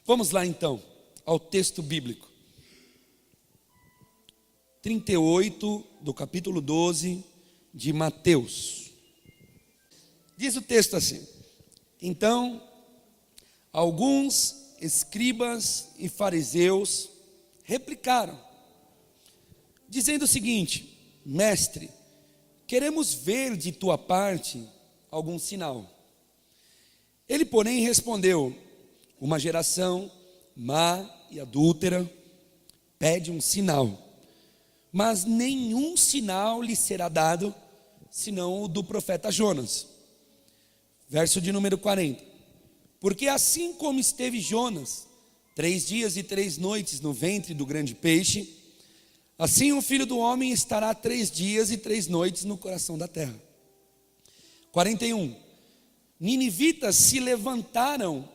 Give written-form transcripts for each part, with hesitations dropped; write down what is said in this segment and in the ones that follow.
Vamos lá então, ao texto bíblico. 38 do capítulo 12 de Mateus. Diz o texto assim: então, alguns escribas e fariseus replicaram, dizendo o seguinte: mestre, queremos ver de tua parte algum sinal. Ele, porém, respondeu: uma geração má e adúltera pede um sinal, mas nenhum sinal lhe será dado, senão o do profeta Jonas. Verso de número 40. Porque assim como esteve Jonas 3 dias e 3 noites no ventre do grande peixe, assim o Filho do Homem estará 3 dias e 3 noites no coração da terra. 41. Ninivitas se levantarão,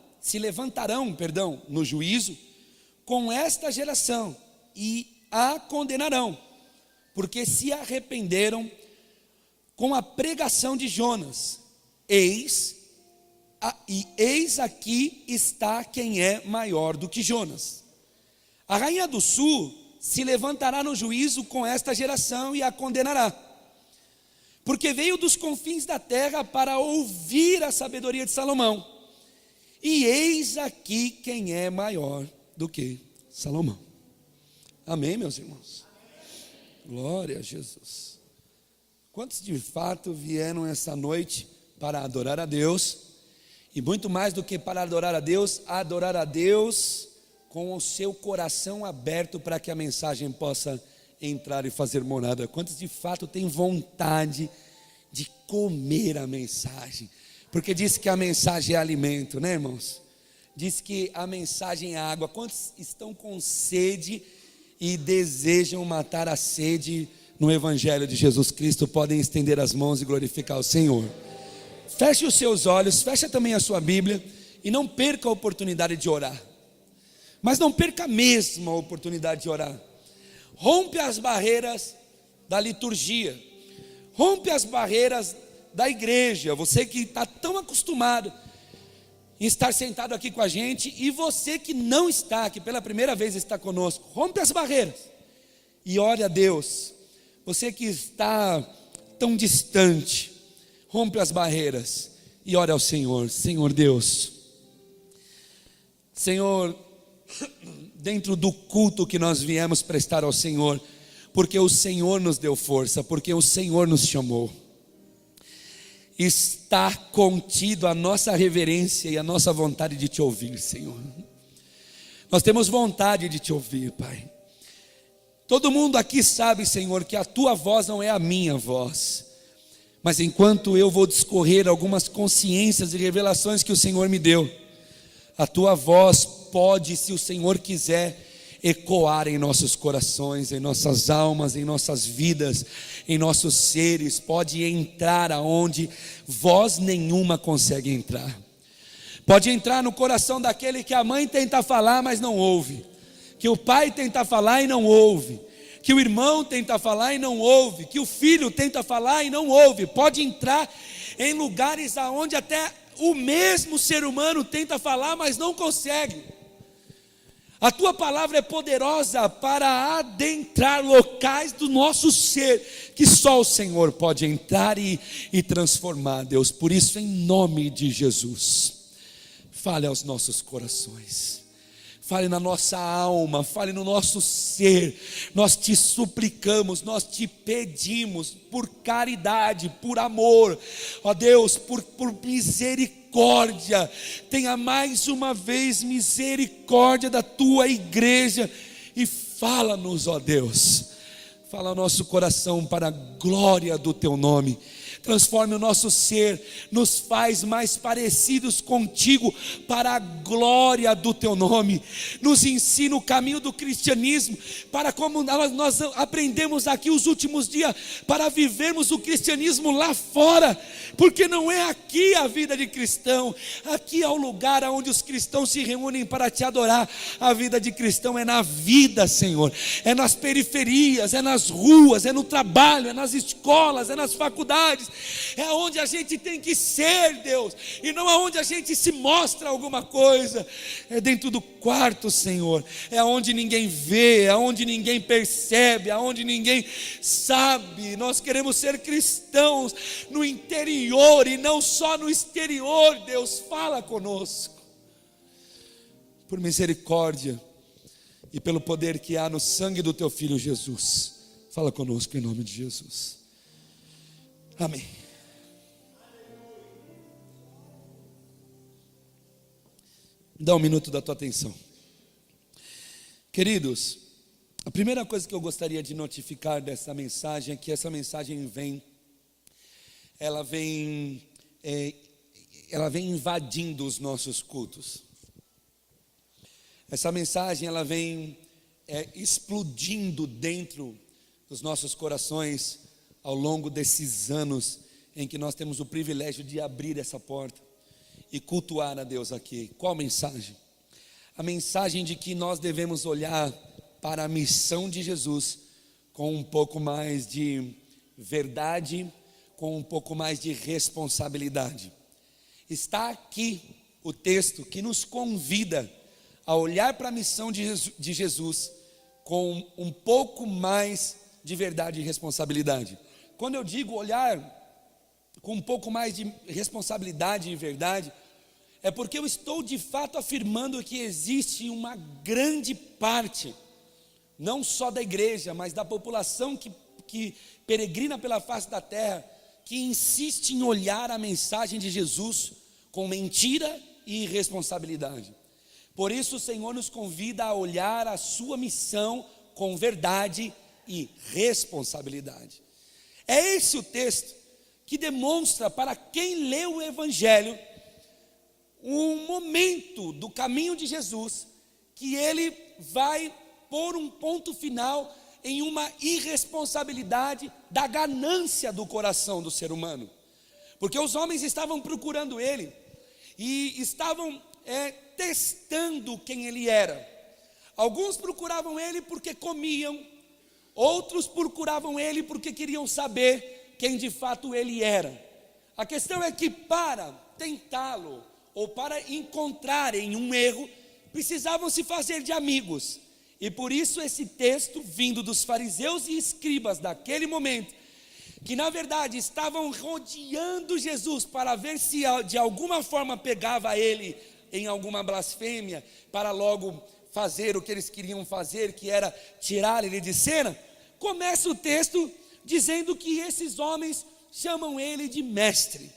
no juízo com esta geração e a condenarão, porque se arrependeram com a pregação de Jonas. Eis aqui está quem é maior do que Jonas. A rainha do sul se levantará no juízo com esta geração e a condenará, porque veio dos confins da terra para ouvir a sabedoria de Salomão. E eis aqui quem é maior do que Salomão. Amém, meus irmãos? Glória a Jesus. Quantos de fato vieram essa noite para adorar a Deus? E muito mais do que para adorar a Deus com o seu coração aberto para que a mensagem possa entrar e fazer morada. Quantos de fato têm vontade de comer a mensagem? Porque diz que a mensagem é alimento, né, irmãos? Diz que a mensagem é água. Quantos estão com sede e desejam matar a sede no Evangelho de Jesus Cristo? Podem estender as mãos e glorificar o Senhor. Feche os seus olhos, feche também a sua Bíblia e não perca a oportunidade de orar. Mas não perca mesmo a oportunidade de orar. Rompe as barreiras da liturgia, rompe as barreiras da igreja. Você que está tão acostumado em estar sentado aqui com a gente, e você que não está, que pela primeira vez está conosco, rompe as barreiras e ore a Deus. Você que está tão distante, rompe as barreiras e ore ao Senhor. Senhor Deus, Senhor, dentro do culto que nós viemos prestar ao Senhor, porque o Senhor nos deu força, porque o Senhor nos chamou, está contido a nossa reverência e a nossa vontade de te ouvir, Senhor. Nós temos vontade de te ouvir, Pai. Todo mundo aqui sabe, Senhor, que a tua voz não é a minha voz, mas enquanto eu vou discorrer algumas consciências e revelações que o Senhor me deu, a tua voz pode, se o Senhor quiser, ecoar em nossos corações, em nossas almas, em nossas vidas, em nossos seres. Pode entrar aonde voz nenhuma consegue entrar. Pode entrar no coração daquele que a mãe tenta falar, mas não ouve, que o pai tenta falar e não ouve, que o irmão tenta falar e não ouve, que o filho tenta falar e não ouve. Pode entrar em lugares aonde até o mesmo ser humano tenta falar, mas não consegue. A tua palavra é poderosa para adentrar locais do nosso ser, que só o Senhor pode entrar e transformar, Deus. Por isso, em nome de Jesus, fale aos nossos corações, fale na nossa alma, fale no nosso ser. Nós te suplicamos, nós te pedimos, por caridade, por amor, ó Deus, por misericórdia, tenha mais uma vez misericórdia da tua igreja e fala-nos, ó Deus, fala ao nosso coração para a glória do teu nome. Transforme o nosso ser, nos faz mais parecidos contigo para a glória do teu nome. Nos ensina o caminho do cristianismo, para como nós aprendemos aqui os últimos dias, para vivermos o cristianismo lá fora, porque não é aqui a vida de cristão. Aqui é o lugar onde os cristãos se reúnem para te adorar. A vida de cristão é na vida, Senhor, é nas periferias, é nas ruas, é no trabalho, é nas escolas, é nas faculdades, é aonde a gente tem que ser, Deus, e não aonde a gente se mostra alguma coisa. É dentro do quarto, Senhor, é aonde ninguém vê, é aonde ninguém percebe, é aonde ninguém sabe. Nós queremos ser cristãos no interior e não só no exterior. Deus, fala conosco, por misericórdia e pelo poder que há no sangue do teu Filho Jesus. Fala conosco em nome de Jesus. Amém. Dá um minuto da tua atenção. Queridos, a primeira coisa que eu gostaria de notificar dessa mensagem é que essa mensagem ela vem invadindo os nossos cultos. Essa mensagem ela vem explodindo dentro dos nossos corações ao longo desses anos em que nós temos o privilégio de abrir essa porta e cultuar a Deus aqui. Qual mensagem? A mensagem de que nós devemos olhar para a missão de Jesus com um pouco mais de verdade, com um pouco mais de responsabilidade. Está aqui o texto que nos convida a olhar para a missão de Jesus com um pouco mais de verdade e responsabilidade. Quando eu digo olhar com um pouco mais de responsabilidade e verdade, é porque eu estou de fato afirmando que existe uma grande parte, não só da igreja, mas da população que peregrina pela face da terra, que insiste em olhar a mensagem de Jesus com mentira e irresponsabilidade. Por isso o Senhor nos convida a olhar a sua missão com verdade e responsabilidade. É esse o texto que demonstra para quem lê o Evangelho um momento do caminho de Jesus, que ele vai pôr um ponto final em uma irresponsabilidade da ganância do coração do ser humano, porque os homens estavam procurando ele e estavam testando quem ele era. Alguns procuravam ele porque comiam, outros procuravam ele porque queriam saber quem de fato ele era. A questão é que para tentá-lo ou para encontrarem um erro, precisavam se fazer de amigos. E por isso esse texto, vindo dos fariseus e escribas daquele momento, que na verdade estavam rodeando Jesus para ver se de alguma forma pegava ele em alguma blasfêmia, para logo fazer o que eles queriam fazer, que era tirar ele de cena. Começa o texto dizendo que esses homens chamam ele de mestre.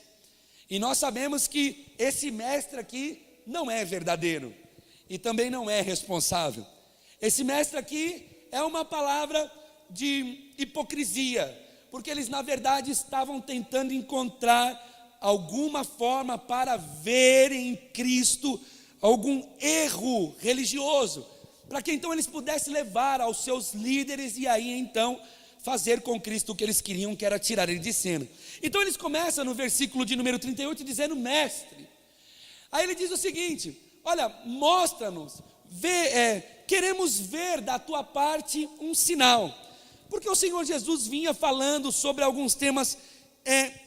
E nós sabemos que esse mestre aqui não é verdadeiro e também não é responsável. Esse mestre aqui é uma palavra de hipocrisia, porque eles na verdade estavam tentando encontrar alguma forma para ver em Cristo algum erro religioso, para que então eles pudessem levar aos seus líderes e aí então fazer com Cristo o que eles queriam, que era tirar ele de cena. Então eles começam no versículo de número 38 dizendo: mestre. Aí ele diz o seguinte: olha, mostra-nos, queremos ver da tua parte um sinal, porque o Senhor Jesus vinha falando sobre alguns temas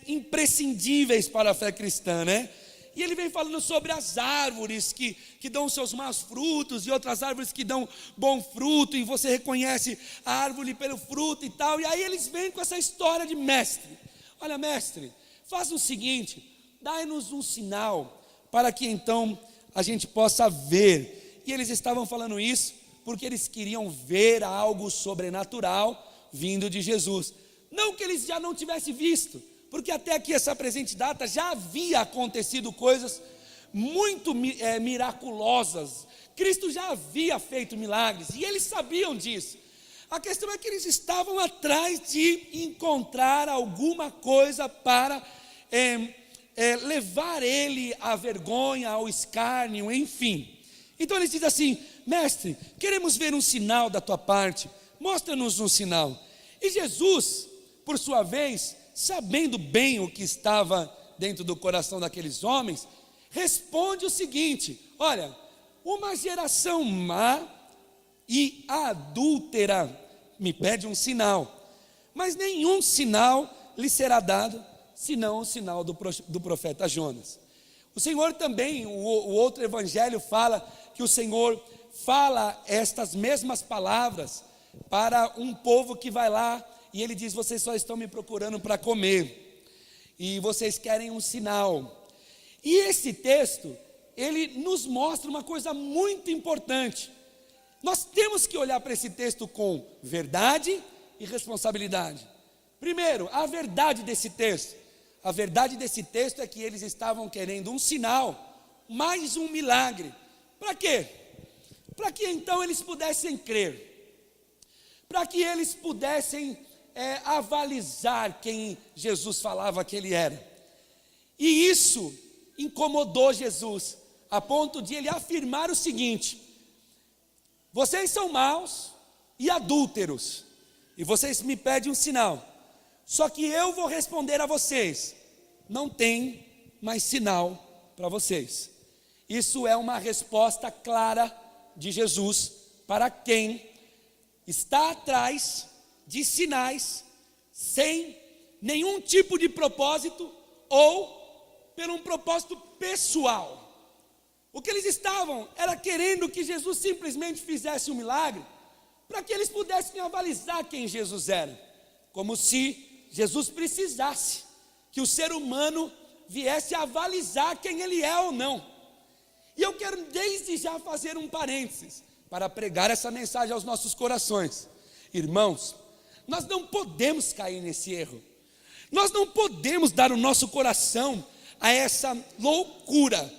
imprescindíveis para a fé cristã, né? E ele vem falando sobre as árvores que dão seus maus frutos e outras árvores que dão bom fruto, e você reconhece a árvore pelo fruto e tal. E aí eles vêm com essa história de mestre. Olha, mestre, faça o seguinte, dai-nos um sinal para que então a gente possa ver. E eles estavam falando isso porque eles queriam ver algo sobrenatural vindo de Jesus. Não que eles já não tivessem visto, porque até aqui essa presente data já havia acontecido coisas muito miraculosas. Cristo já havia feito milagres e eles sabiam disso. A questão é que eles estavam atrás de encontrar alguma coisa para levar ele à vergonha, ao escárnio, enfim. Então eles dizem assim: mestre, queremos ver um sinal da tua parte, mostra-nos um sinal. E Jesus, por sua vez, sabendo bem o que estava dentro do coração daqueles homens, responde o seguinte: olha, uma geração má e adúltera me pede um sinal, mas nenhum sinal lhe será dado, senão o sinal do profeta Jonas. O Senhor também, o outro evangelho fala que o Senhor fala estas mesmas palavras para um povo que vai lá e ele diz: vocês só estão me procurando para comer e vocês querem um sinal. E esse texto, ele nos mostra uma coisa muito importante. Nós temos que olhar para esse texto com verdade e responsabilidade. Primeiro, a verdade desse texto. A verdade desse texto é que eles estavam querendo um sinal, mais um milagre. Para quê? Para que então eles pudessem crer, para que eles pudessem avalizar quem Jesus falava que ele era. E isso incomodou Jesus, a ponto de ele afirmar o seguinte: vocês são maus e adúlteros, e vocês me pedem um sinal. Só que eu vou responder a vocês: não tem mais sinal para vocês. Isso é uma resposta clara de Jesus para quem está atrás de sinais sem nenhum tipo de propósito ou por um propósito pessoal. O que eles estavam era querendo que Jesus simplesmente fizesse um milagre para que eles pudessem avalizar quem Jesus era, como se Jesus precisasse que o ser humano viesse a avalizar quem ele é ou não. E eu quero desde já fazer um parênteses para pregar essa mensagem aos nossos corações. Irmãos, nós não podemos cair nesse erro. Nós não podemos dar o nosso coração a essa loucura.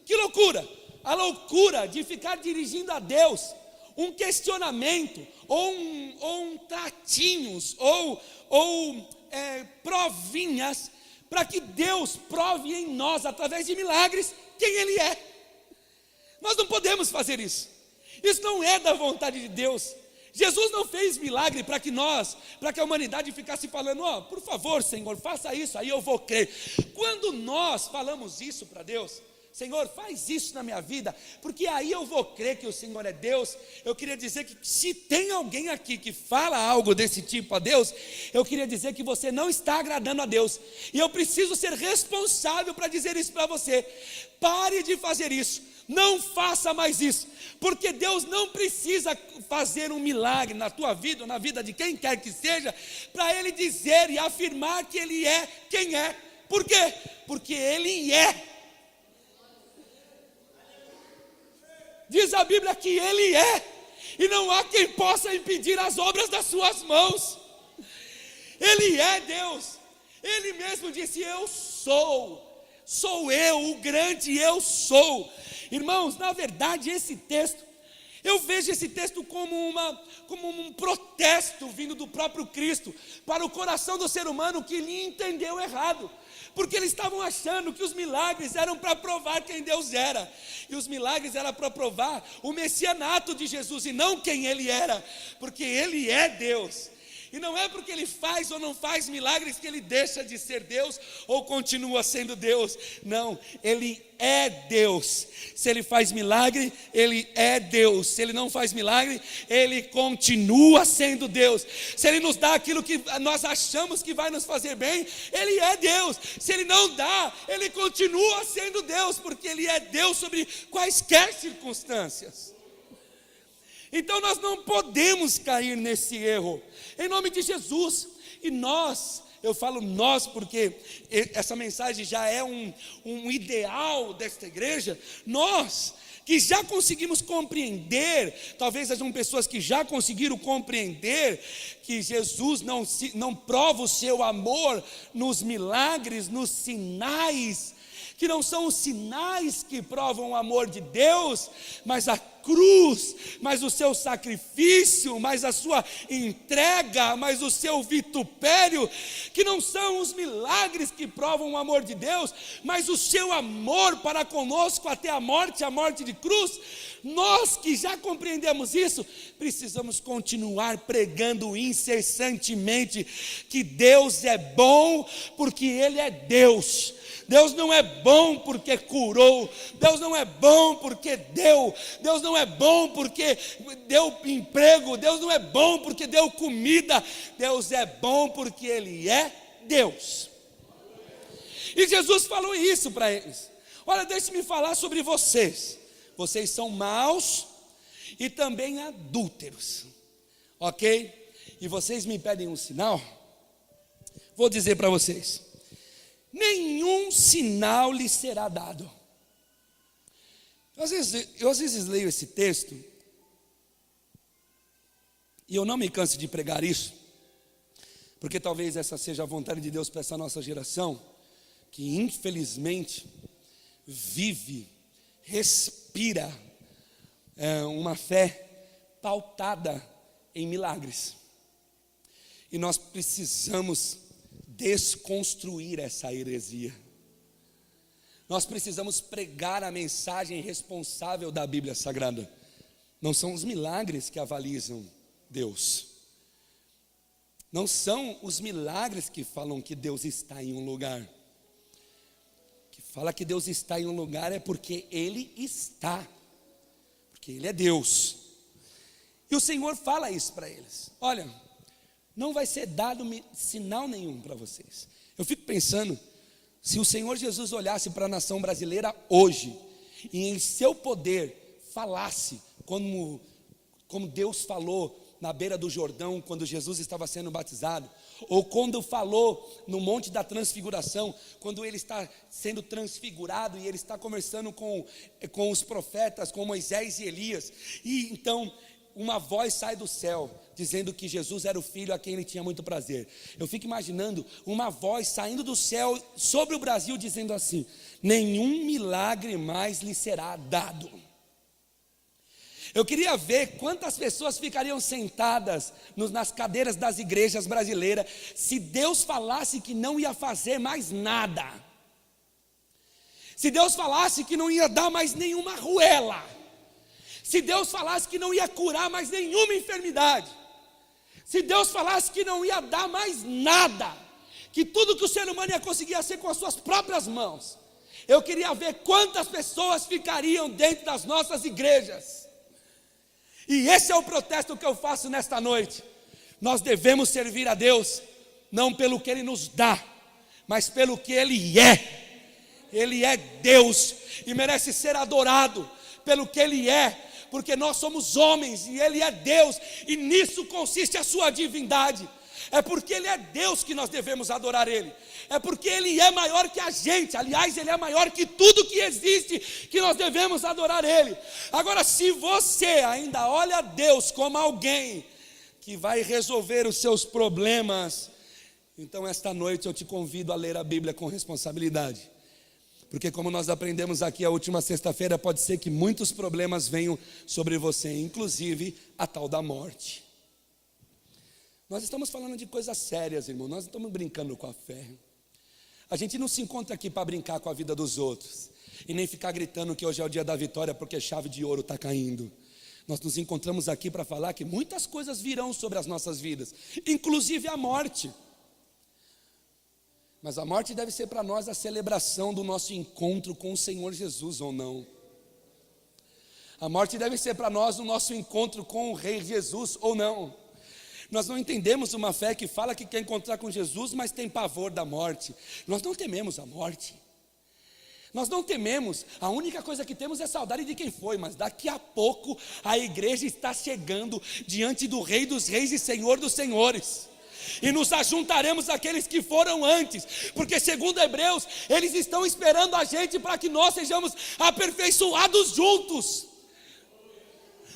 Que loucura? A loucura de ficar dirigindo a Deus um questionamento, ou um tratinhos, ou provinhas, para que Deus prove em nós, através de milagres, quem Ele é. Nós não podemos fazer isso. Isso não é da vontade de Deus. Jesus não fez milagre para que a humanidade ficasse falando: por favor, Senhor, faça isso, aí eu vou crer. Quando nós falamos isso para Deus: Senhor, faz isso na minha vida, porque aí eu vou crer que o Senhor é Deus. Eu queria dizer que se tem alguém aqui que fala algo desse tipo a Deus, eu queria dizer que você não está agradando a Deus. E eu preciso ser responsável para dizer isso para você: pare de fazer isso, não faça mais isso, porque Deus não precisa fazer um milagre na tua vida, ou na vida de quem quer que seja, para Ele dizer e afirmar que Ele é quem é. Por quê? Porque Ele é. Diz a Bíblia que Ele é, e não há quem possa impedir as obras das suas mãos. Ele é Deus. Ele mesmo disse: eu sou eu, o grande eu sou. Irmãos, na verdade esse texto, eu vejo esse texto como um protesto vindo do próprio Cristo para o coração do ser humano que lhe entendeu errado. Porque eles estavam achando que os milagres eram para provar quem Deus era, e os milagres eram para provar o messianato de Jesus e não quem Ele era, porque Ele é Deus. E não é porque Ele faz ou não faz milagres que Ele deixa de ser Deus ou continua sendo Deus. Não, Ele é Deus. Se Ele faz milagre, Ele é Deus. Se Ele não faz milagre, Ele continua sendo Deus. Se Ele nos dá aquilo que nós achamos que vai nos fazer bem, Ele é Deus. Se Ele não dá, Ele continua sendo Deus, porque Ele é Deus sobre quaisquer circunstâncias. Então nós não podemos cair nesse erro, em nome de Jesus. E eu falo nós porque essa mensagem já é um ideal desta igreja. Nós que já conseguimos compreender, talvez sejam pessoas que já conseguiram compreender que Jesus não prova o seu amor nos milagres, nos sinais, que não são os sinais que provam o amor de Deus, mas a cruz, mas o seu sacrifício, mas a sua entrega, mas o seu vitupério, que não são os milagres que provam o amor de Deus, mas o seu amor para conosco até a morte de cruz. Nós que já compreendemos isso, precisamos continuar pregando incessantemente que Deus é bom, porque Ele é Deus. Deus não é bom porque curou, Deus não é bom porque deu, Deus não é bom porque deu emprego, Deus não é bom porque deu comida, Deus é bom porque Ele é Deus. E Jesus falou isso para eles: olha, deixe-me falar sobre vocês. Vocês são maus e também adúlteros, ok? E vocês me pedem um sinal? Vou dizer para vocês: nenhum sinal lhes será dado. Eu às vezes leio esse texto e eu não me canso de pregar isso, porque talvez essa seja a vontade de Deus para essa nossa geração, que infelizmente vive, respira uma fé pautada em milagres. E nós precisamos desconstruir essa heresia. Nós precisamos pregar a mensagem responsável da Bíblia Sagrada. Não são os milagres que avalizam Deus. Não são os milagres que falam que Deus está em um lugar. Que fala que Deus está em um lugar é porque Ele está. Porque Ele é Deus. E o Senhor fala isso para eles: olha, não vai ser dado sinal nenhum para vocês. Eu fico pensando, se o Senhor Jesus olhasse para a nação brasileira hoje, e em seu poder falasse, como Deus falou na beira do Jordão, quando Jesus estava sendo batizado, ou quando falou no Monte da Transfiguração, quando ele está sendo transfigurado e ele está conversando com os profetas, com Moisés e Elias, e então uma voz sai do céu, dizendo que Jesus era o Filho a quem ele tinha muito prazer. Eu fico imaginando uma voz saindo do céu sobre o Brasil, dizendo assim: nenhum milagre mais lhe será dado. Eu queria ver quantas pessoas ficariam sentadas nas cadeiras das igrejas brasileiras, se Deus falasse que não ia fazer mais nada. Se Deus falasse que não ia dar mais nenhuma ruela. Se Deus falasse que não ia curar mais nenhuma enfermidade. Se Deus falasse que não ia dar mais nada, que tudo que o ser humano ia conseguir ser com as suas próprias mãos. Eu queria ver quantas pessoas ficariam dentro das nossas igrejas. E esse é o protesto que eu faço nesta noite. Nós devemos servir a Deus, não pelo que Ele nos dá, mas pelo que Ele é. Ele é Deus e merece ser adorado pelo que Ele é, porque nós somos homens e Ele é Deus, e nisso consiste a sua divindade. É porque Ele é Deus que nós devemos adorar Ele. É porque Ele é maior que a gente. Aliás, Ele é maior que tudo que existe, que nós devemos adorar Ele. Agora, se você ainda olha a Deus como alguém que vai resolver os seus problemas, então esta noite eu te convido a ler a Bíblia com responsabilidade. Porque como nós aprendemos aqui a última sexta-feira, pode ser que muitos problemas venham sobre você, inclusive a tal da morte. Nós estamos falando de coisas sérias, irmão. Nós não estamos brincando com a fé. A gente não se encontra aqui para brincar com a vida dos outros e nem ficar gritando que hoje é o dia da vitória porque chave de ouro está caindo. Nós nos encontramos aqui para falar que muitas coisas virão sobre as nossas vidas, inclusive a morte. Mas a morte deve ser para nós a celebração do nosso encontro com o Senhor Jesus, ou não? A morte deve ser para nós o nosso encontro com o Rei Jesus, ou não? Nós não entendemos uma fé que fala que quer encontrar com Jesus, mas tem pavor da morte. Nós não tememos a morte. Nós não tememos, a única coisa que temos é saudade de quem foi, mas daqui a pouco a igreja está chegando diante do Rei dos Reis e Senhor dos Senhores. E nos ajuntaremos àqueles que foram antes, porque segundo Hebreus, eles estão esperando a gente para que nós sejamos aperfeiçoados juntos.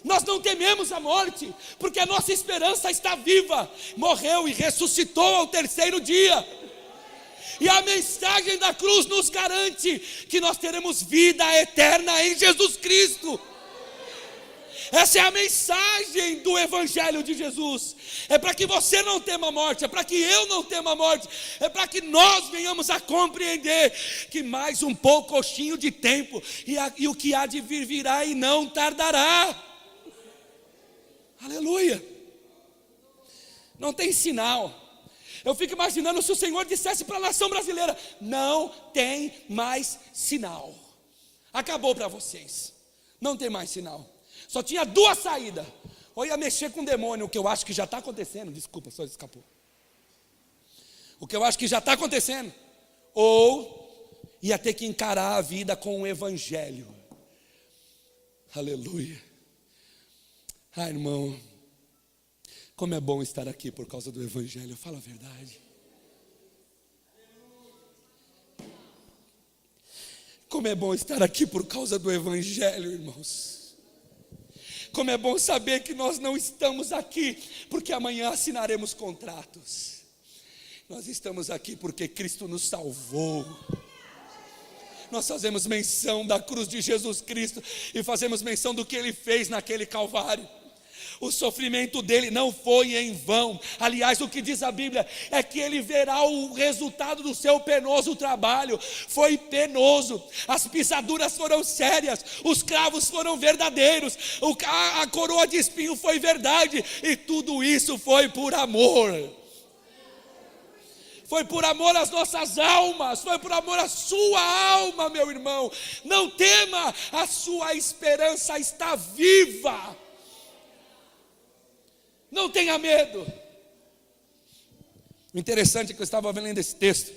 Nós não tememos a morte, porque a nossa esperança está viva, morreu e ressuscitou ao terceiro dia. E a mensagem da cruz nos garante que nós teremos vida eterna em Jesus Cristo. Essa é a mensagem do Evangelho de Jesus. É para que você não tema a morte, é para que eu não tema a morte, é para que nós venhamos a compreender que mais um pouquinho de tempo e o que há de vir virá e não tardará. Aleluia. Não tem sinal. Eu fico imaginando se o Senhor dissesse para a nação brasileira: não tem mais sinal, acabou para vocês, não tem mais sinal. Só tinha duas saídas: ou ia mexer com o demônio, o que eu acho que já está acontecendo, desculpa, só escapou, o que eu acho que já está acontecendo, ou ia ter que encarar a vida com o evangelho. Aleluia. Ah, irmão, como é bom estar aqui por causa do evangelho, fala a verdade. Como é bom estar aqui por causa do evangelho, irmãos. Como é bom saber que nós não estamos aqui porque amanhã assinaremos contratos. Nós estamos aqui porque Cristo nos salvou. Nós fazemos menção da cruz de Jesus Cristo e fazemos menção do que Ele fez naquele Calvário. O sofrimento dele não foi em vão. Aliás, o que diz a Bíblia é que ele verá o resultado do seu penoso trabalho. Foi penoso, as pisaduras foram sérias, os cravos foram verdadeiros, a coroa de espinho foi verdade, e tudo isso foi por amor. Foi por amor às nossas almas, foi por amor à sua alma, meu irmão. Não tema, a sua esperança está viva. Não tenha medo. O interessante é que eu estava lendo esse texto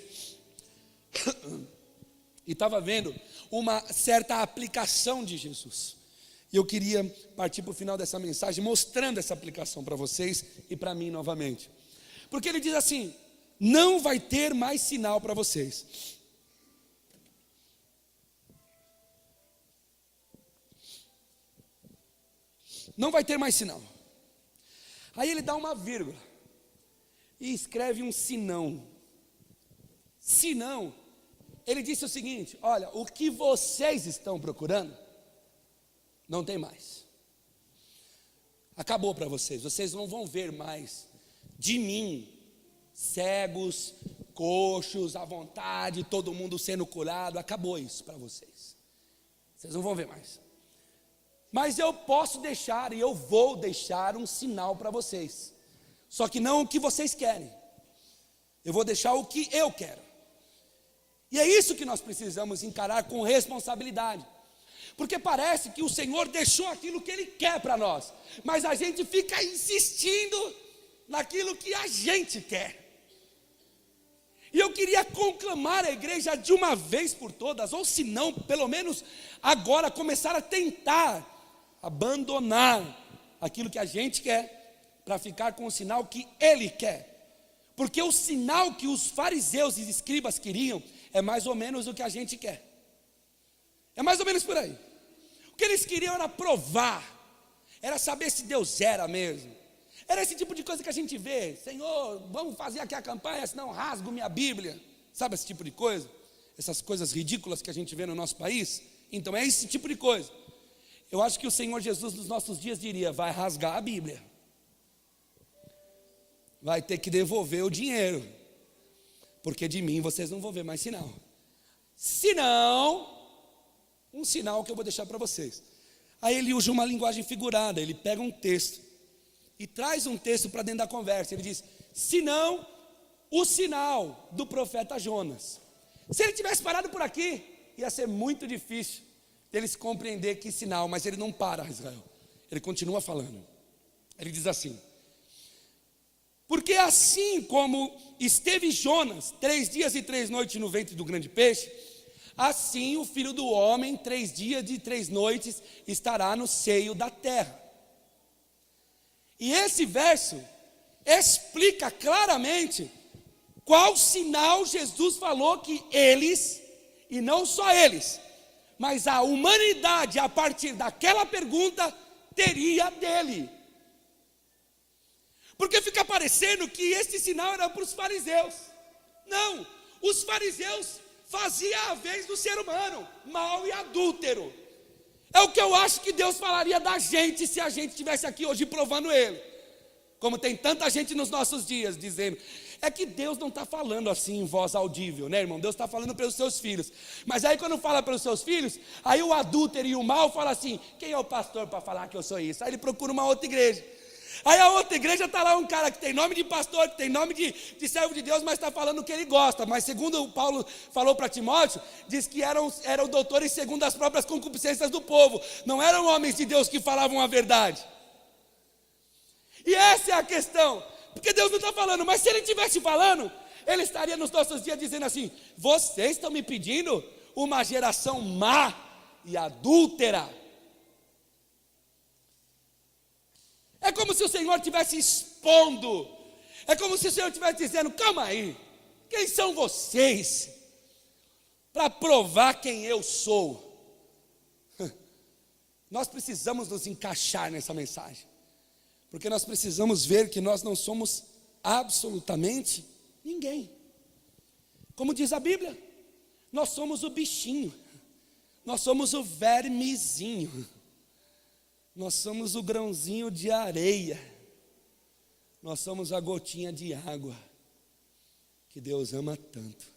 e estava vendo uma certa aplicação de Jesus. E eu queria partir para o final dessa mensagem mostrando essa aplicação para vocês e para mim novamente. Porque ele diz assim: não vai ter mais sinal para vocês. Não vai ter mais sinal. Aí ele dá uma vírgula e escreve um senão. Senão, ele disse o seguinte: olha, o que vocês estão procurando, não tem mais. Acabou para vocês, vocês não vão ver mais de mim, cegos, coxos, à vontade, todo mundo sendo curado. Acabou isso para vocês. Vocês não vão ver mais. Mas eu posso deixar, e eu vou deixar um sinal para vocês. Só que não o que vocês querem. Eu vou deixar o que eu quero. E é isso que nós precisamos encarar com responsabilidade. Porque parece que o Senhor deixou aquilo que Ele quer para nós, mas a gente fica insistindo naquilo que a gente quer. E eu queria conclamar a igreja de uma vez por todas, ou se não, pelo menos agora começar a tentar abandonar aquilo que a gente quer, para ficar com o sinal que Ele quer. Porque o sinal que os fariseus e escribas queriam é mais ou menos o que a gente quer. É mais ou menos por aí. O que eles queriam era provar, era saber se Deus era mesmo. Era esse tipo de coisa que a gente vê: Senhor, vamos fazer aqui a campanha, senão rasgo minha Bíblia. Sabe esse tipo de coisa? Essas coisas ridículas que a gente vê no nosso país. Então é esse tipo de coisa. Eu acho que o Senhor Jesus nos nossos dias diria: vai rasgar a Bíblia, vai ter que devolver o dinheiro, porque de mim vocês não vão ver mais sinal. Senão, um sinal que eu vou deixar para vocês. Aí ele usa uma linguagem figurada, ele pega um texto e traz um texto para dentro da conversa. Ele diz: senão o sinal do profeta Jonas. Se ele tivesse parado por aqui, ia ser muito difícil deles compreender que sinal. Mas ele não para, Israel. Ele continua falando. Ele diz assim: porque assim como esteve Jonas 3 dias e 3 noites no ventre do grande peixe, assim o Filho do Homem 3 dias e 3 noites estará no seio da terra. E esse verso explica claramente qual sinal Jesus falou que eles, e não só eles, mas a humanidade, a partir daquela pergunta, teria dele. Porque fica parecendo que esse sinal era para os fariseus. Não, os fariseus faziam a vez do ser humano, mau e adúltero. É o que eu acho que Deus falaria da gente se a gente estivesse aqui hoje provando Ele. Como tem tanta gente nos nossos dias dizendo. É que Deus não está falando assim em voz audível, né, irmão? Deus está falando pelos seus filhos. Mas aí quando fala pelos seus filhos, aí o adúltero e o mal fala assim: quem é o pastor para falar que eu sou isso? Aí ele procura uma outra igreja. Aí a outra igreja está lá um cara que tem nome de pastor, que tem nome de servo de Deus, mas está falando o que ele gosta. Mas segundo Paulo falou para Timóteo, diz que eram doutores segundo as próprias concupiscências do povo. Não eram homens de Deus que falavam a verdade. E essa é a questão. Porque Deus não está falando, mas se Ele estivesse falando, Ele estaria nos nossos dias dizendo assim: vocês estão me pedindo uma geração má e adúltera. É como se o Senhor estivesse expondo, é como se o Senhor estivesse dizendo: calma aí, quem são vocês para provar quem eu sou? Nós precisamos nos encaixar nessa mensagem, porque nós precisamos ver que nós não somos absolutamente ninguém. Como diz a Bíblia, nós somos o bichinho, nós somos o vermezinho, nós somos o grãozinho de areia, nós somos a gotinha de água que Deus ama tanto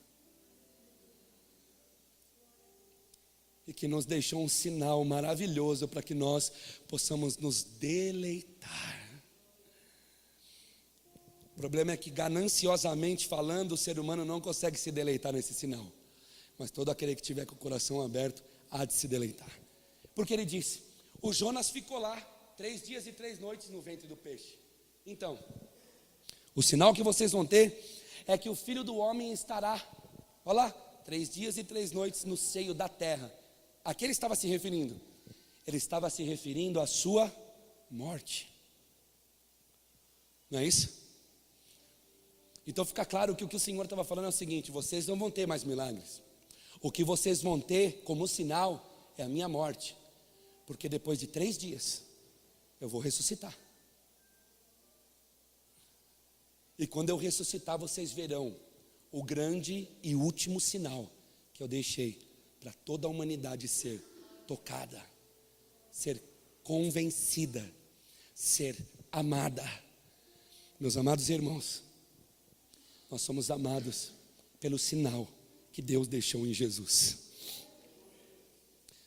e que nos deixou um sinal maravilhoso para que nós possamos nos deleitar. O problema é que, gananciosamente falando, o ser humano não consegue se deleitar nesse sinal, mas todo aquele que tiver com o coração aberto há de se deleitar. Porque ele disse: o Jonas ficou lá 3 dias e 3 noites no ventre do peixe. Então, o sinal que vocês vão ter é que o Filho do Homem estará, olha lá, 3 dias e 3 noites no seio da terra. A que ele estava se referindo? Ele estava se referindo à sua morte. Não é isso? Então fica claro que o que o Senhor estava falando é o seguinte: vocês não vão ter mais milagres. O que vocês vão ter como sinal é a minha morte. Porque depois de 3 dias eu vou ressuscitar. E quando eu ressuscitar, vocês verão o grande e último sinal que eu deixei para toda a humanidade ser tocada, ser convencida, ser amada. Meus amados irmãos, nós somos amados pelo sinal que Deus deixou em Jesus.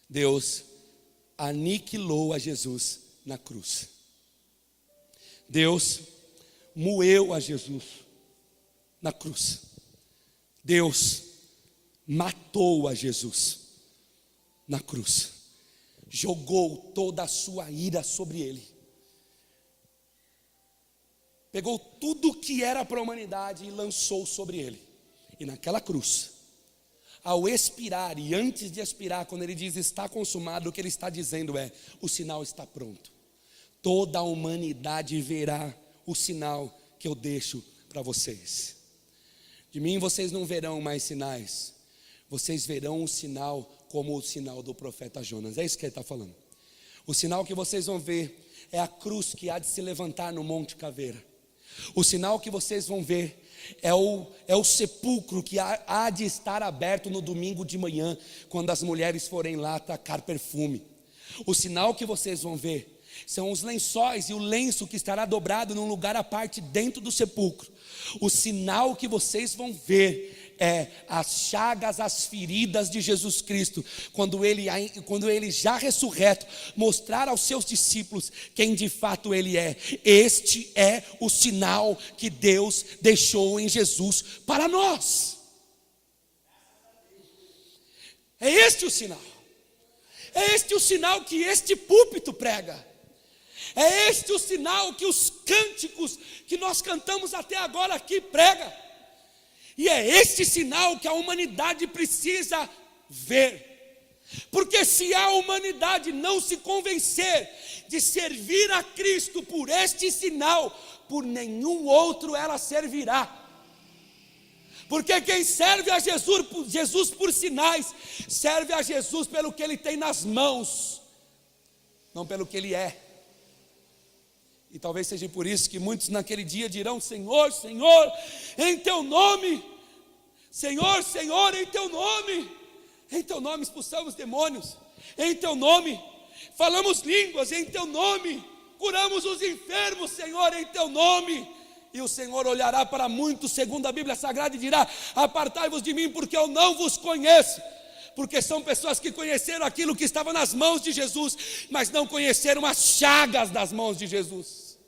Deus aniquilou a Jesus na cruz. Deus moeu a Jesus na cruz. Deus matou a Jesus na cruz. Jogou toda a sua ira sobre ele. Pegou tudo que era para a humanidade e lançou sobre ele. E naquela cruz, ao expirar, e antes de expirar, quando ele diz está consumado, o que ele está dizendo é: o sinal está pronto. Toda a humanidade verá o sinal que eu deixo para vocês. De mim vocês não verão mais sinais, vocês verão um sinal como o sinal do profeta Jonas. É isso que ele está falando. O sinal que vocês vão ver é a cruz que há de se levantar no Monte Caveira. O sinal que vocês vão ver é o sepulcro que há de estar aberto no domingo de manhã, quando as mulheres forem lá tacar perfume. O sinal que vocês vão ver são os lençóis e o lenço que estará dobrado num lugar à parte dentro do sepulcro. O sinal que vocês vão ver é as chagas, as feridas de Jesus Cristo, quando ele já ressurreto mostrar aos seus discípulos quem de fato ele é. Este é o sinal que Deus deixou em Jesus para nós. É este o sinal. É este o sinal que este púlpito prega. É este o sinal que os cânticos que nós cantamos até agora aqui prega. E é este sinal que a humanidade precisa ver. Porque se a humanidade não se convencer de servir a Cristo por este sinal, por nenhum outro ela servirá. Porque quem serve a Jesus por sinais, serve a Jesus pelo que ele tem nas mãos, não pelo que ele é. E talvez seja por isso que muitos naquele dia dirão: Senhor, Senhor, em teu nome, Senhor, Senhor, em teu nome expulsamos demônios, em teu nome falamos línguas, em teu nome curamos os enfermos, Senhor, em teu nome. E o Senhor olhará para muitos, segundo a Bíblia Sagrada, e dirá: apartai-vos de mim, porque eu não vos conheço. Porque são pessoas que conheceram aquilo que estava nas mãos de Jesus, mas não conheceram as chagas das mãos de Jesus.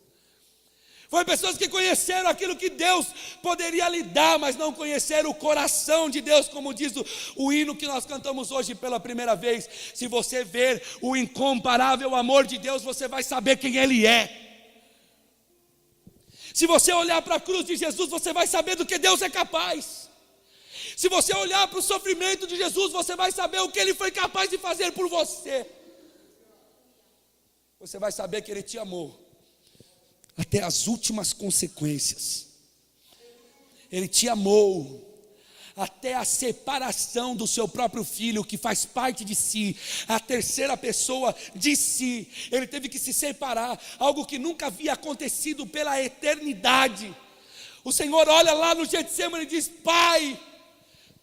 Foi pessoas que conheceram aquilo que Deus poderia lhe dar, mas não conheceram o coração de Deus, como diz o hino que nós cantamos hoje pela primeira vez. Se você ver o incomparável amor de Deus, você vai saber quem Ele é. Se você olhar para a cruz de Jesus, você vai saber do que Deus é capaz. Se você olhar para o sofrimento de Jesus, você vai saber o que Ele foi capaz de fazer por você. Você vai saber que Ele te amou até as últimas consequências. Ele te amou até a separação do seu próprio filho, que faz parte de si, a terceira pessoa de si. Ele teve que se separar, algo que nunca havia acontecido pela eternidade. O Senhor olha lá no Getsemane e diz: Pai,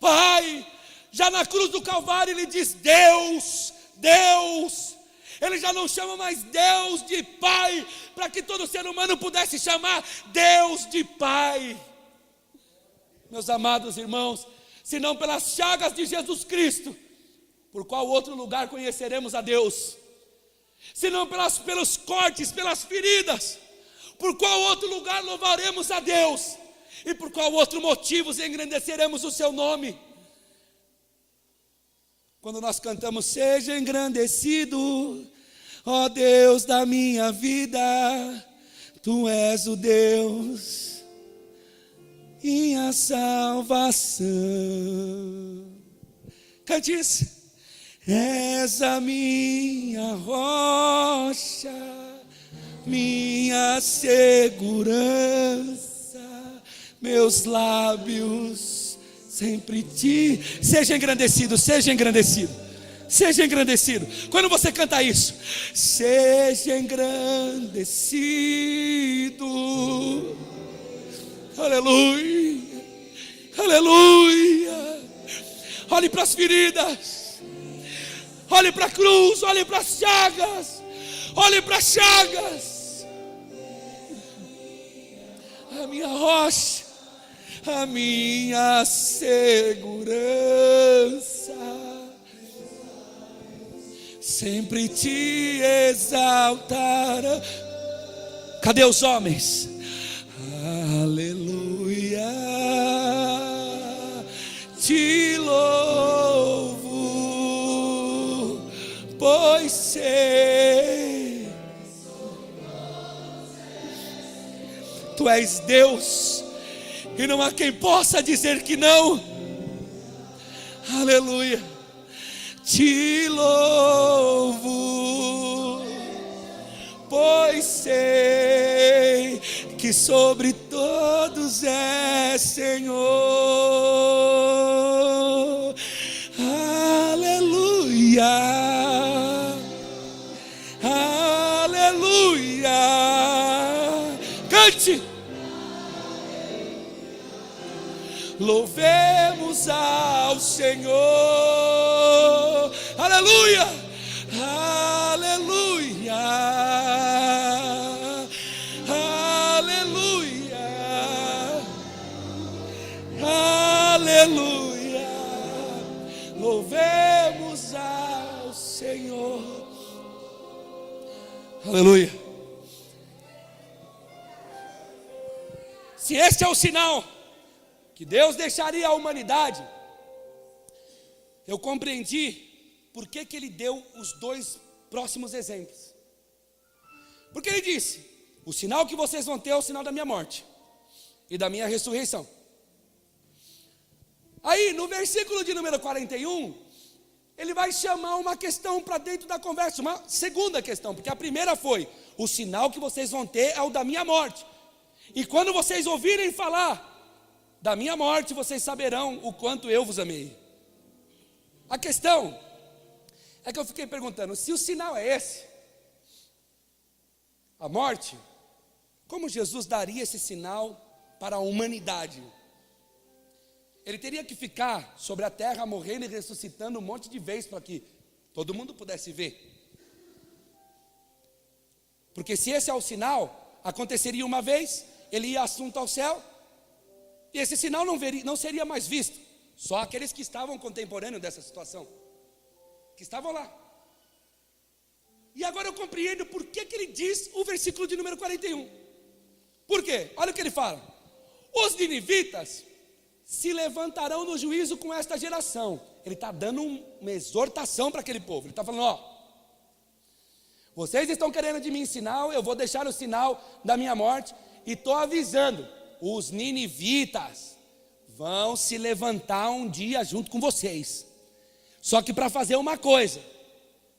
Pai. Já na cruz do Calvário Ele diz: Deus, Deus. Ele já não chama mais Deus de Pai, para que todo ser humano pudesse chamar Deus de Pai. Meus amados irmãos, se não pelas chagas de Jesus Cristo, por qual outro lugar conheceremos a Deus? Se não pelos cortes, pelas feridas, por qual outro lugar louvaremos a Deus? E por qual outro motivo engrandeceremos o seu nome? Quando nós cantamos: seja engrandecido, ó Deus da minha vida, Tu és o Deus, minha salvação. Cante isso. És a minha rocha, minha segurança, meus lábios sempre te... Seja engrandecido, seja engrandecido, seja engrandecido. Quando você canta isso: seja engrandecido, aleluia, aleluia. Olhe para as feridas, olhe para a cruz, olhe para as chagas, olhe para as chagas. A minha rocha, a minha segurança, sempre te exaltará. Cadê os homens? Aleluia, te louvo, pois sei, Tu és Deus, e não há quem possa dizer que não. Aleluia, te louvo, pois sei que sobre todos é Senhor. Aleluia, aleluia. Cante. Louvemos ao Senhor. Aleluia, aleluia, aleluia, aleluia. Louvemos ao Senhor. Aleluia. Se este é o sinal que Deus deixaria a humanidade, eu compreendi por que Ele deu os dois próximos exemplos. Porque Ele disse: o sinal que vocês vão ter é o sinal da minha morte e da minha ressurreição. Aí no versículo de número 41, Ele vai chamar uma questão para dentro da conversa, uma segunda questão, porque a primeira foi: o sinal que vocês vão ter é o da minha morte, e quando vocês ouvirem falar da minha morte, vocês saberão o quanto eu vos amei. A questão é que eu fiquei perguntando: se o sinal é esse, a morte, como Jesus daria esse sinal para a humanidade? Ele teria que ficar sobre a terra, morrendo e ressuscitando um monte de vezes para que todo mundo pudesse ver. Porque se esse é o sinal, aconteceria uma vez, Ele ia assunto ao céu, e esse sinal não seria mais visto. Só aqueles que estavam contemporâneos dessa situação, que estavam lá. E agora eu compreendo por que Ele diz o versículo de número 41. Por quê? Olha o que Ele fala: os ninivitas se levantarão no juízo com esta geração. Ele está dando uma exortação para aquele povo. Ele está falando: ó, vocês estão querendo de mim sinal, eu vou deixar o sinal da minha morte, E estou avisando, os ninivitas vão se levantar um dia junto com vocês. Só que para fazer uma coisa,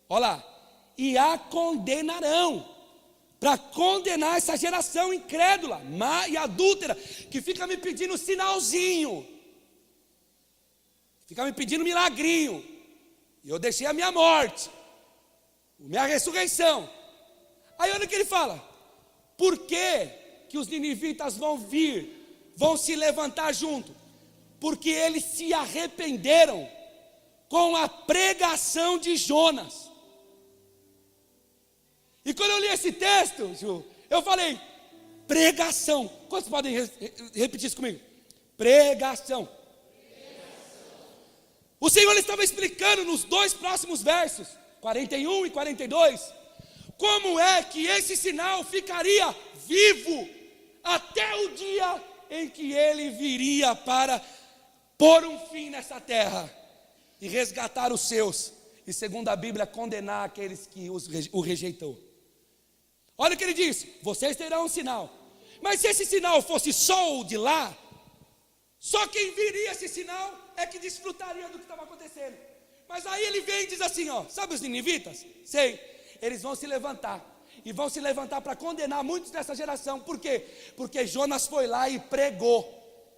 olha lá, e a condenarão, para condenar essa geração incrédula, má e adúltera, que fica me pedindo sinalzinho, fica me pedindo milagrinho, e eu deixei a minha morte, a minha ressurreição. Aí olha o que ele fala, por que os ninivitas vão vir, vão se levantar junto? Porque eles se arrependeram com a pregação de Jonas. E quando eu li esse texto, Ju, eu falei, pregação. Quantos podem repetir isso comigo? Pregação. O Senhor estava explicando nos 2 próximos versos, 41 e 42, como é que esse sinal ficaria vivo até o dia em que ele viria para pôr um fim nessa terra e resgatar os seus, e segundo a Bíblia, condenar aqueles que o rejeitou. Olha o que ele disse, vocês terão um sinal, mas se esse sinal fosse só o de lá, só quem viria esse sinal é que desfrutaria do que estava acontecendo. Mas aí ele vem e diz assim, ó, sabe os ninivitas? Sei, eles vão se levantar, e vão se levantar para condenar muitos dessa geração. Por quê? Porque Jonas foi lá e pregou,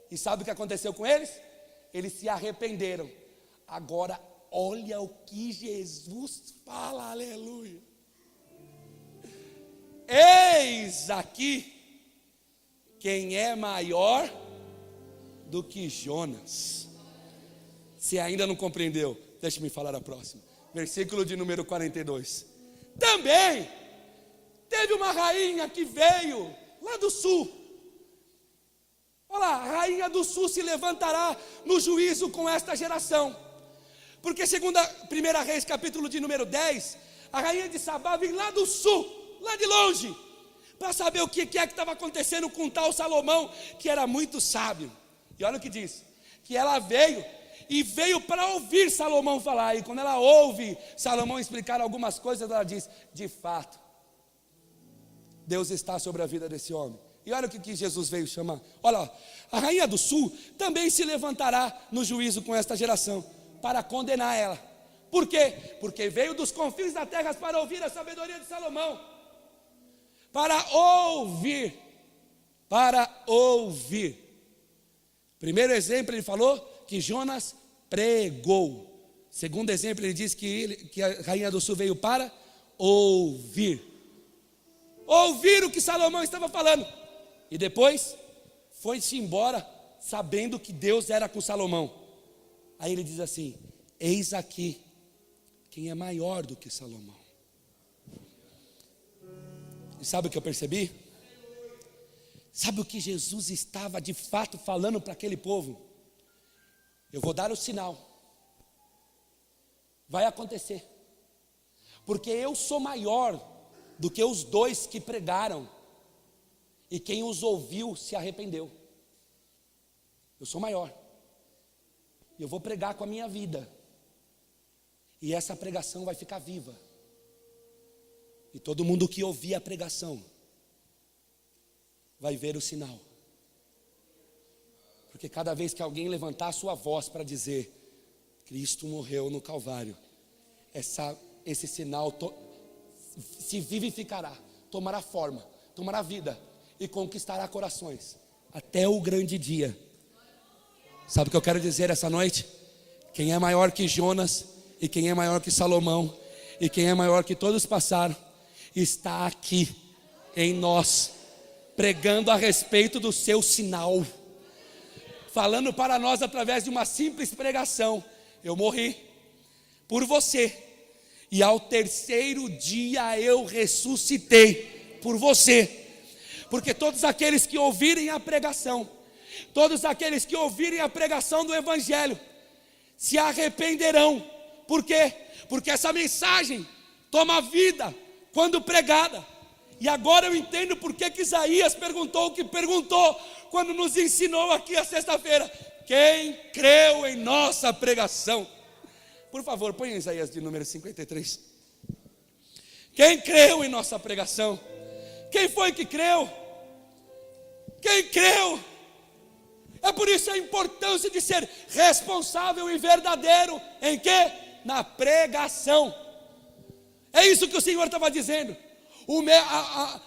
e sabe o que aconteceu com eles? Eles se arrependeram. Agora olha o que Jesus fala, aleluia. Eis aqui quem é maior do que Jonas. Se ainda não compreendeu, deixe-me falar a próxima. Versículo de número 42. Também teve uma rainha que veio lá do sul. Olha lá, a rainha do sul se levantará no juízo com esta geração. Porque segundo a 1 Reis, capítulo de número 10, a rainha de Sabá vem lá do sul, lá de longe, para saber o que é que estava acontecendo com o tal Salomão, que era muito sábio. E olha o que diz, que ela veio para ouvir Salomão falar. E quando ela ouve Salomão explicar algumas coisas, ela diz, de fato, Deus está sobre a vida desse homem. E olha o que Jesus veio chamar. Olha, a rainha do sul também se levantará no juízo com esta geração, para condenar ela. Por quê? Porque veio dos confins da terra para ouvir a sabedoria de Salomão. Para ouvir. Primeiro exemplo, ele falou que Jonas pregou. Segundo exemplo, ele diz que a rainha do sul veio para ouvir. Ouvir o que Salomão estava falando. E depois foi-se embora sabendo que Deus era com Salomão. Aí ele diz assim, eis aqui quem é maior do que Salomão. E sabe o que eu percebi? Sabe o que Jesus estava de fato falando para aquele povo? Eu vou dar o sinal, vai acontecer, porque eu sou maior do que os 2 que pregaram, e quem os ouviu se arrependeu. Eu sou maior, e eu vou pregar com a minha vida, e essa pregação vai ficar viva, e todo mundo que ouvir a pregação vai ver o sinal. Porque cada vez que alguém levantar a sua voz para dizer Cristo morreu no Calvário, esse sinal se vivificará, tomará forma, tomará vida e conquistará corações até o grande dia. Sabe o que eu quero dizer essa noite? Quem é maior que Jonas, e quem é maior que Salomão, e quem é maior que todos passaram, está aqui em nós, pregando a respeito do seu sinal, falando para nós através de uma simples pregação. Eu morri por você, e ao terceiro dia eu ressuscitei por você. Porque todos aqueles que ouvirem a pregação, todos aqueles que ouvirem a pregação do Evangelho, se arrependerão. Por quê? Porque essa mensagem toma vida quando pregada. E agora eu entendo por que Isaías perguntou o que perguntou, quando nos ensinou aqui a sexta-feira. Quem creu em nossa pregação? Por favor, põe Isaías de número 53. Quem creu em nossa pregação? Quem foi que creu? Quem creu? É por isso a importância de ser responsável e verdadeiro em quê? Na pregação. É isso que o Senhor estava dizendo.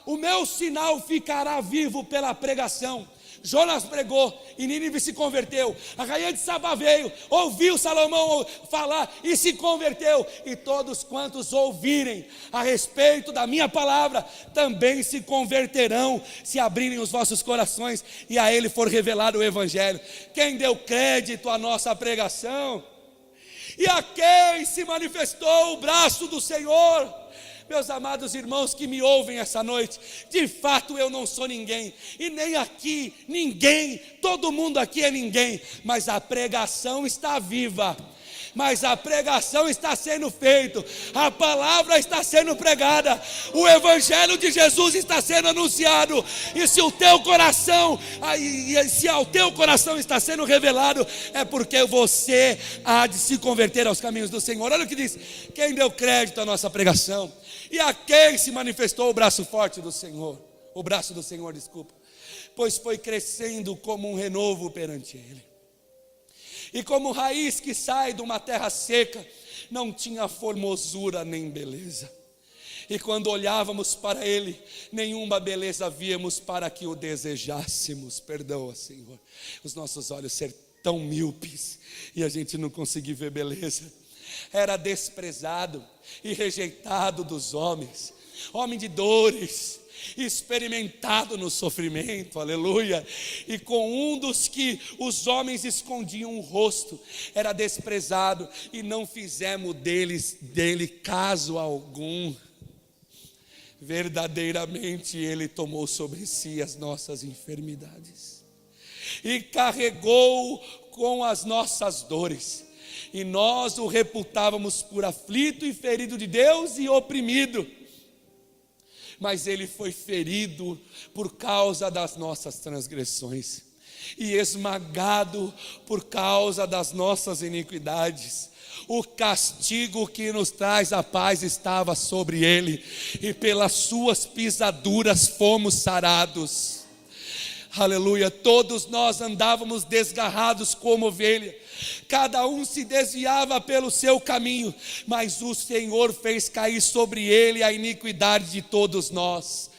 O meu sinal ficará vivo pela pregação. Jonas pregou e Nínive se converteu. A rainha de Sabá veio, ouviu Salomão falar e se converteu. E todos quantos ouvirem a respeito da minha palavra também se converterão, se abrirem os vossos corações e a ele for revelado o evangelho. Quem deu crédito à nossa pregação? E a quem se manifestou o braço do Senhor? Meus amados irmãos que me ouvem essa noite, de fato eu não sou ninguém, e nem aqui ninguém, todo mundo aqui é ninguém, mas a pregação está viva, mas a pregação está sendo feita, a palavra está sendo pregada, o evangelho de Jesus está sendo anunciado, e se o teu coração, se ao teu coração está sendo revelado, é porque você há de se converter aos caminhos do Senhor. Olha o que diz: quem deu crédito à nossa pregação? E a quem se manifestou o braço forte do Senhor? O braço do Senhor, desculpa. Pois foi crescendo como um renovo perante Ele. E como raiz que sai de uma terra seca, não tinha formosura nem beleza. E quando olhávamos para Ele, nenhuma beleza víamos para que o desejássemos. Perdoa, Senhor, os nossos olhos ser tão míopes e a gente não conseguir ver beleza. Era desprezado e rejeitado dos homens, homem de dores, experimentado no sofrimento, aleluia, e com um dos que os homens escondiam o rosto, era desprezado, e não fizemos dele caso algum. Verdadeiramente Ele tomou sobre si as nossas enfermidades, e carregou com as nossas dores, e nós o reputávamos por aflito e ferido de Deus e oprimido. Mas Ele foi ferido por causa das nossas transgressões, e esmagado por causa das nossas iniquidades. O castigo que nos traz a paz estava sobre Ele, e pelas suas pisaduras fomos sarados. Aleluia. Todos nós andávamos desgarrados como ovelha, cada um se desviava pelo seu caminho, mas o Senhor fez cair sobre Ele a iniquidade de todos nós.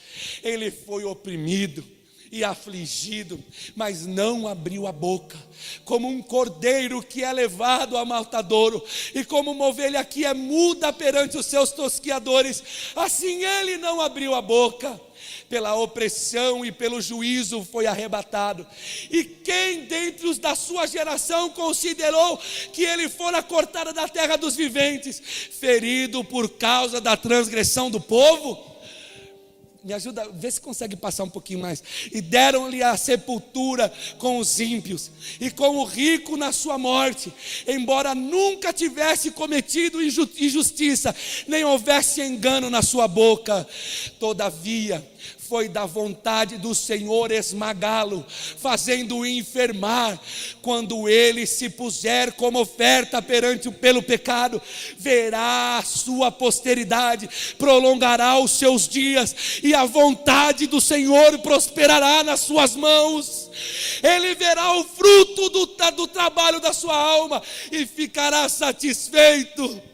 Ele foi oprimido e afligido, mas não abriu a boca. Como um cordeiro que é levado a matadouro, e como uma ovelha que é muda perante os seus tosquiadores, assim Ele não abriu a boca. Pela opressão e pelo juízo foi arrebatado. E quem dentre os da sua geração considerou que Ele fora cortado da terra dos viventes, ferido por causa da transgressão do povo? Me ajuda, vê se consegue passar um pouquinho mais. E deram-lhe a sepultura com os ímpios, e com o rico na sua morte, embora nunca tivesse cometido injustiça, nem houvesse engano na sua boca. Todavia foi da vontade do Senhor esmagá-lo, fazendo-o enfermar. Quando ele se puser como oferta pelo pecado, verá a sua posteridade, prolongará os seus dias, e a vontade do Senhor prosperará nas suas mãos. Ele verá o fruto do trabalho da sua alma e ficará satisfeito.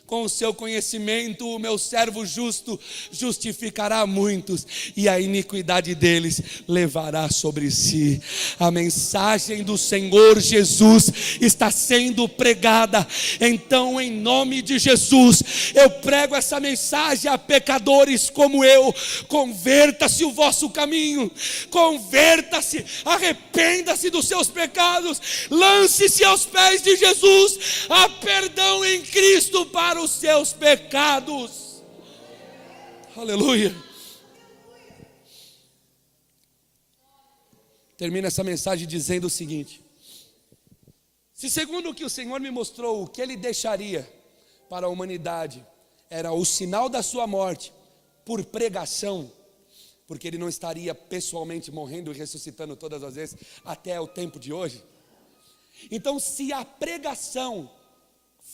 Com o seu conhecimento, o meu servo justo justificará muitos, e a iniquidade deles levará sobre si. A mensagem do Senhor Jesus está sendo pregada. Então, em nome de Jesus, eu prego essa mensagem a pecadores como eu. Converta-se o vosso caminho, converta-se, arrependa-se dos seus pecados, lance-se aos pés de Jesus. Há perdão em Cristo para os seus pecados. Aleluia. Termina essa mensagem dizendo o seguinte: se segundo o que o Senhor me mostrou, o que Ele deixaria para a humanidade era o sinal da sua morte por pregação, porque Ele não estaria pessoalmente morrendo e ressuscitando todas as vezes até o tempo de hoje. Então, se a pregação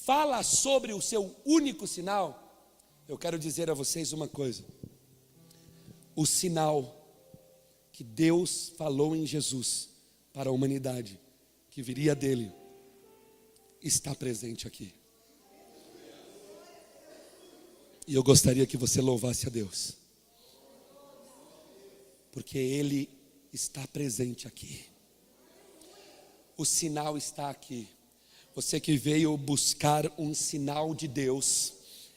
fala sobre o seu único sinal, eu quero dizer a vocês uma coisa: o sinal que Deus falou em Jesus para a humanidade, que viria dele, está presente aqui. E eu gostaria que você louvasse a Deus, porque Ele está presente aqui. O sinal está aqui. Você que veio buscar um sinal de Deus,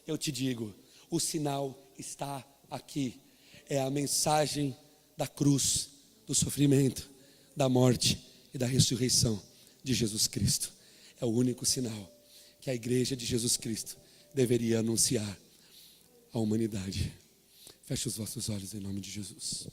eu te digo, o sinal está aqui. É a mensagem da cruz, do sofrimento, da morte e da ressurreição de Jesus Cristo. É o único sinal que a igreja de Jesus Cristo deveria anunciar à humanidade. Feche os vossos olhos em nome de Jesus.